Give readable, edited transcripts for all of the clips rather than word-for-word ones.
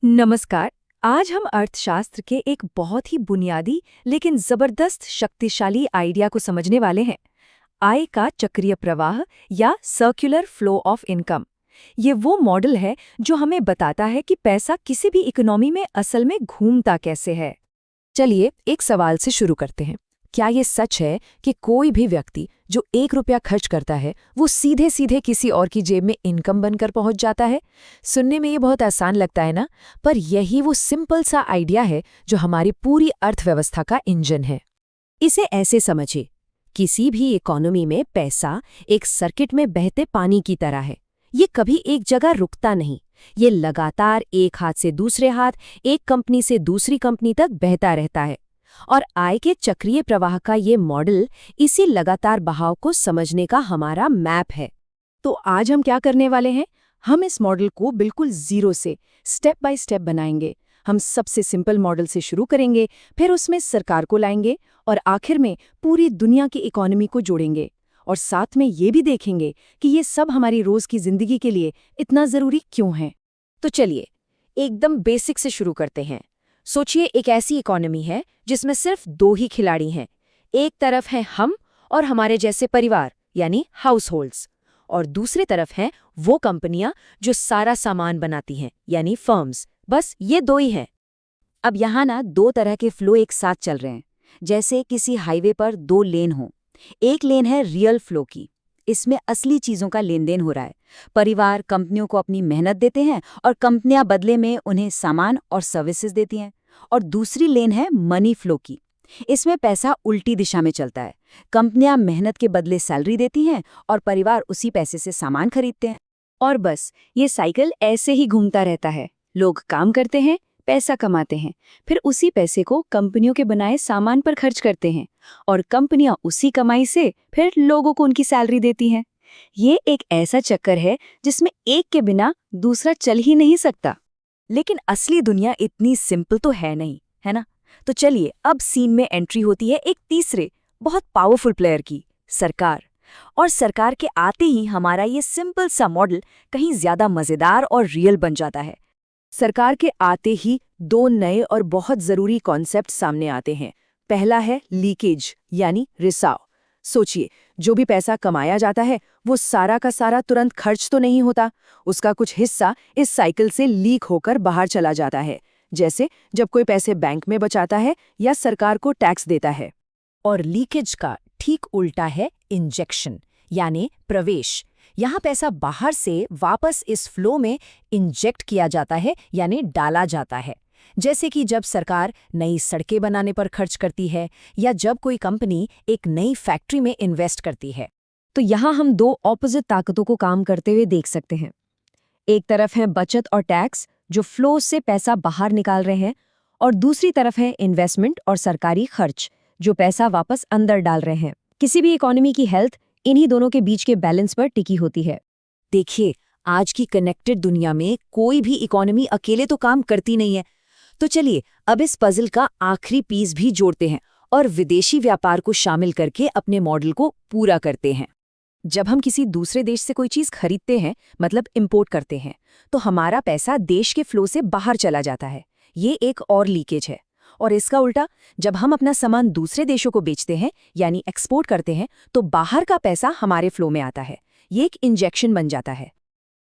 नमस्कार। आज हम अर्थशास्त्र के एक बहुत ही बुनियादी लेकिन जबरदस्त शक्तिशाली आइडिया को समझने वाले हैं। आय का चक्रीय प्रवाह या सर्कुलर फ्लो ऑफ इनकम। ये वो मॉडल है जो हमें बताता है कि पैसा किसी भी इकोनॉमी में असल में घूमता कैसे है। चलिए एक सवाल से शुरू करते हैं। क्या ये सच है कि कोई भी व्यक्ति जो 1 रुपया खर्च करता है वो सीधे सीधे किसी और की जेब में इनकम बनकर पहुंच जाता है? सुनने में ये बहुत आसान लगता है ना, पर यही वो सिंपल सा आइडिया है जो हमारी पूरी अर्थव्यवस्था का इंजन है। इसे ऐसे समझिए, किसी भी इकोनॉमी में पैसा एक सर्किट में बहते पानी की तरह है। ये कभी एक जगह रुकता नहीं, ये लगातार एक हाथ से दूसरे हाथ, एक कंपनी से दूसरी कंपनी तक बहता रहता है। और आय के चक्रीय प्रवाह का ये मॉडल इसी लगातार बहाव को समझने का हमारा मैप है। तो आज हम क्या करने वाले हैं? हम इस मॉडल को बिल्कुल जीरो से स्टेप बाय स्टेप बनाएंगे। हम सबसे सिंपल मॉडल से शुरू करेंगे, फिर उसमें सरकार को लाएंगे और आखिर में पूरी दुनिया की इकोनॉमी को जोड़ेंगे। और साथ में ये भी देखेंगे कि ये सब हमारी रोज की जिंदगी के लिए इतना जरूरी क्यों है। तो चलिए एकदम बेसिक से शुरू करते हैं। सोचिए, एक ऐसी इकोनॉमी है जिसमें सिर्फ दो ही खिलाड़ी हैं। एक तरफ हैं हम और हमारे जैसे परिवार यानी हाउस होल्ड्स, और दूसरी तरफ हैं वो कंपनियां जो सारा सामान बनाती हैं यानी फर्म्स। बस ये दो ही हैं। अब यहाँ ना दो तरह के फ्लो एक साथ चल रहे हैं, जैसे किसी हाईवे पर दो लेन हों। एक लेन है रियल फ्लो की, इसमें असली चीजों का लेन देन हो रहा है। परिवार कंपनियों को अपनी मेहनत देते हैं और कंपनियां बदले में उन्हें सामान और सर्विसेज देती हैं। और दूसरी लेन है मनी फ्लो की, इसमें पैसा उल्टी दिशा में चलता है। कंपनियां मेहनत के बदले सैलरी देती हैं और परिवार उसी पैसे से सामान खरीदते हैं। और बस ये साइकिल ऐसे ही घूमता रहता है। लोग काम करते हैं, पैसा कमाते हैं, फिर उसी पैसे को कंपनियों के बनाए सामान पर खर्च करते हैं और कंपनियां उसी कमाई से फिर लोगों को उनकी सैलरी देती हैं। ये एक ऐसा चक्कर है जिसमें एक के बिना दूसरा चल ही नहीं सकता। लेकिन असली दुनिया इतनी सिंपल तो है नहीं, है ना? तो चलिए अब सीन में एंट्री होती है एक तीसरे बहुत पावरफुल प्लेयर की, सरकार। और सरकार के आते ही हमारा ये सिंपल सा मॉडल कहीं ज्यादा मजेदार और रियल बन जाता है। सरकार के आते ही दो नए और बहुत जरूरी कॉन्सेप्ट सामने आते हैं। पहला है लीकेज यानी रिसाव। सोचिए, जो भी पैसा कमाया जाता है वो सारा का सारा तुरंत खर्च तो नहीं होता। उसका कुछ हिस्सा इस साइकिल से लीक होकर बाहर चला जाता है, जैसे जब कोई पैसे बैंक में बचाता है या सरकार को टैक्स देता है। और लीकेज का ठीक उल्टा है इंजेक्शन यानी प्रवेश। यहाँ पैसा बाहर से वापस इस फ्लो में इंजेक्ट किया जाता है यानी डाला जाता है। जैसे कि जब सरकार नई सड़कें बनाने पर खर्च करती है या जब कोई कंपनी एक नई फैक्ट्री में इन्वेस्ट करती है। तो यहाँ हम दो ऑपोजिट ताकतों को काम करते हुए देख सकते हैं। एक तरफ है बचत और टैक्स जो फ्लो से पैसा बाहर निकाल रहे हैं, और दूसरी तरफ है इन्वेस्टमेंट और सरकारी खर्च जो पैसा वापस अंदर डाल रहे हैं। किसी भी इकोनॉमी की हेल्थ इन्हीं दोनों के बीच के बैलेंस पर टिकी होती है। देखिए, आज की कनेक्टेड दुनिया में कोई भी इकोनॉमी अकेले तो काम करती नहीं है। तो चलिए अब इस पजल का आखिरी पीस भी जोड़ते हैं और विदेशी व्यापार को शामिल करके अपने मॉडल को पूरा करते हैं। जब हम किसी दूसरे देश से कोई चीज खरीदते हैं, मतलब इंपोर्ट करते हैं, तो हमारा पैसा देश के फ्लो से बाहर चला जाता है। ये एक और लीकेज है। और इसका उल्टा, जब हम अपना सामान दूसरे देशों को बेचते हैं यानी एक्सपोर्ट करते हैं, तो बाहर का पैसा हमारे फ्लो में आता है। ये एक इंजेक्शन बन जाता है।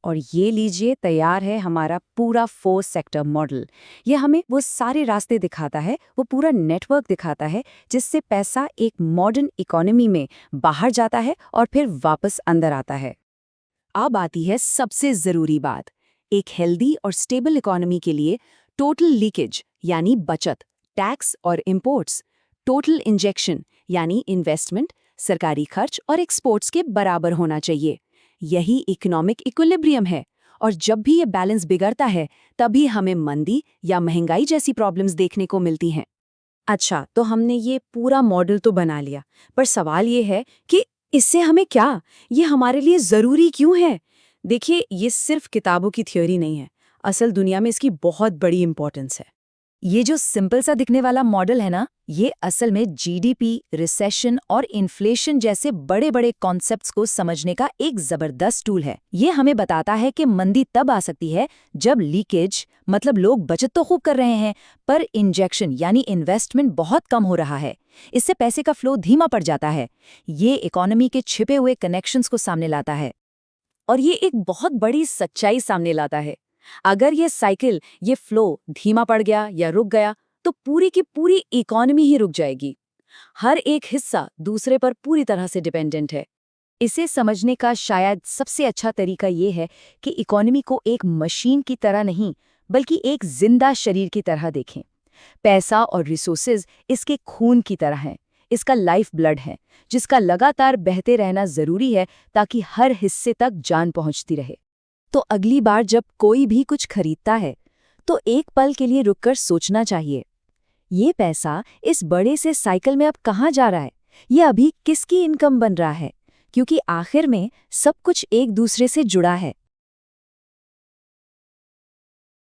और ये लीजिए, तैयार है हमारा पूरा 4 सेक्टर मॉडल। ये हमें वो सारे रास्ते दिखाता है, वो पूरा नेटवर्क दिखाता है जिससे पैसा एक मॉडर्न इकोनॉमी में बाहर जाता है और फिर वापस अंदर आता है। अब आती है सबसे जरूरी बात। एक हेल्दी और स्टेबल इकोनॉमी के लिए टोटल लीकेज यानी बचत, टैक्स और इंपोर्ट्स, टोटल इंजेक्शन यानी इन्वेस्टमेंट, सरकारी खर्च और एक्सपोर्ट्स के बराबर होना चाहिए। यही इकोनॉमिक इक्विलिब्रियम है। और जब भी ये बैलेंस बिगड़ता है, तभी हमें मंदी या महंगाई जैसी प्रॉब्लम्स देखने को मिलती हैं। अच्छा, तो हमने ये पूरा मॉडल तो बना लिया, पर सवाल ये है कि इससे हमें क्या, ये हमारे लिए ज़रूरी क्यों है? देखिए, ये सिर्फ किताबों की थ्योरी नहीं है। असल दुनिया में इसकी बहुत बड़ी इंपॉर्टेंस है। ये जो सिंपल सा दिखने वाला मॉडल है ना, ये असल में जीडीपी, रिसेशन और इन्फ्लेशन जैसे बड़े बड़े कॉन्सेप्ट्स को समझने का एक जबरदस्त टूल है। ये हमें बताता है कि मंदी तब आ सकती है जब लीकेज, मतलब लोग बचत तो खूब कर रहे हैं पर इंजेक्शन यानी इन्वेस्टमेंट बहुत कम हो रहा है। इससे पैसे का फ्लो धीमा पड़ जाता है। ये इकोनॉमी के छिपे हुए कनेक्शंस को सामने लाता है। और ये एक बहुत बड़ी सच्चाई सामने लाता है। अगर ये साइकिल, ये फ्लो धीमा पड़ गया या रुक गया तो पूरी की पूरी इकोनॉमी ही रुक जाएगी। हर एक हिस्सा दूसरे पर पूरी तरह से डिपेंडेंट है। इसे समझने का शायद सबसे अच्छा तरीका ये है कि इकोनॉमी को एक मशीन की तरह नहीं, बल्कि एक जिंदा शरीर की तरह देखें। पैसा और रिसोर्सेज इसके खून की तरह हैं, इसका लाइफ ब्लड है, जिसका लगातार बहते रहना जरूरी है ताकि हर हिस्से तक जान पहुंचती रहे। तो अगली बार जब कोई भी कुछ खरीदता है तो एक पल के लिए रुककर सोचना चाहिए, ये पैसा इस बड़े से साइकिल में अब कहाँ जा रहा है, ये अभी किसकी इनकम बन रहा है, क्योंकि आखिर में सब कुछ एक दूसरे से जुड़ा है।